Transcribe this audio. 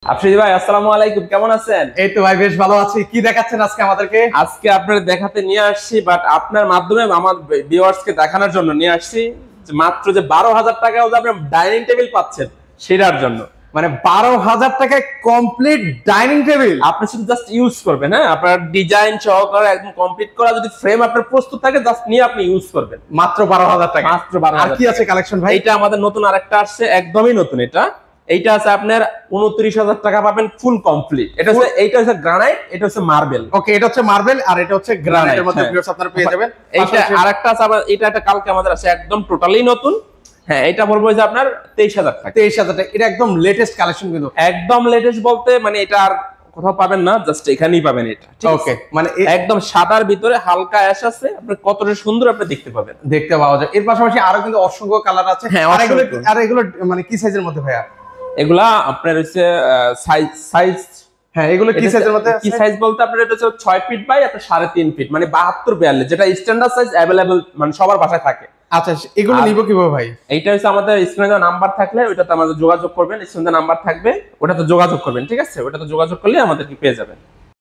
আফ্রিদি ভাই, আসসালামু আলাইকুম। কেমন আছেন? এই তো ভাই, বেশ ভালো আছি। কি দেখাচ্ছেন আজকে আমাদেরকে? আজকে আপনার দেখাতে নিয়ে আসছি, বাট আপনার মাধ্যমে আমার ভিউয়ার্স কে দেখানোর জন্য নিয়ে আসছি যে মাত্র যে 12,000 টাকায় আপনি ডাইনিং টেবিল পাচ্ছেন সেটার জন্য। মানে 12,000 টাকায় কমপ্লিট ডাইনিং টেবিল আপনি শুধু জাস্ট ইউজ করবেন। হ্যাঁ, আপনার ডিজাইন সহকারে একদম কমপ্লিট করা যদি ফ্রেম আপনার প্রস্তুত থাকে, জাস্ট নিয়ে আপনি ইউজ করবেন মাত্র 12,000 টাকা। মাত্র 12,000। আর কি আছে কালেকশন ভাই? এটা আমাদের নতুন আরেকটা আসছে, একদমই নতুন। এইটা আছে আপনার 29,000 টাকা পাবেন ফুল কমপ্লিট। এইটা হচ্ছে গ্রানাইট, এটা হচ্ছে মার্বেল। ওকে, এটা হচ্ছে মার্বেল আর এটা হচ্ছে গ্রানাইটের মধ্যে ভিউয়ার্স আপনারা পেয়ে যাবেন। এইটা আরেকটা আছে আবার, এটা একটা কালকে আমাদের আছে একদম টোটালি নতুন। হ্যাঁ, এটা পড়বে যে আপনার 23,000 টাকা। 23,000 টাকা। এটা একদম লেটেস্ট কালেকশন কিন্তু। একদম লেটেস্ট বলতে মানে এটা আর কোথাও পাবেন না, জাস্ট এখানেই পাবেন এটা। ওকে, মানে একদম সাদার ভিতরে হালকা অ্যাশ আছে, আপনি কতটা সুন্দর আপনি দেখতে পাবেন, দেখতে পাওয়া যায়। এর পাশাপাশি আরো কিন্তু অসংখ্য কালার আছে। হ্যাঁ, আর এগুলো মানে কি সাইজের মধ্যে ভাইয়া? এগুলা আপনার হচ্ছে সাইজ। হ্যাঁ, এগুলো কি সাইজের মধ্যে? কি সাইজ বলতে আপনার এটা হচ্ছে 6 ফিট বাই আপনার 3.5 ফিট, মানে 72-42, যেটা স্ট্যান্ডার্ড সাইজ अवेलेबल মানে সবার বাসায় থাকে। আচ্ছা, এগুলো নিব কিভাবে ভাই? এইটা হচ্ছে আমাদের স্ক্রিনে নাম্বার থাকলে ওইটাতে আমাদের যোগাযোগ করবেন। স্ক্রিনে নাম্বার থাকবে, ওটাতে যোগাযোগ করবেন। ঠিক আছে, ওটাতে যোগাযোগ করলে আমাদেরকে পেয়ে যাবেন।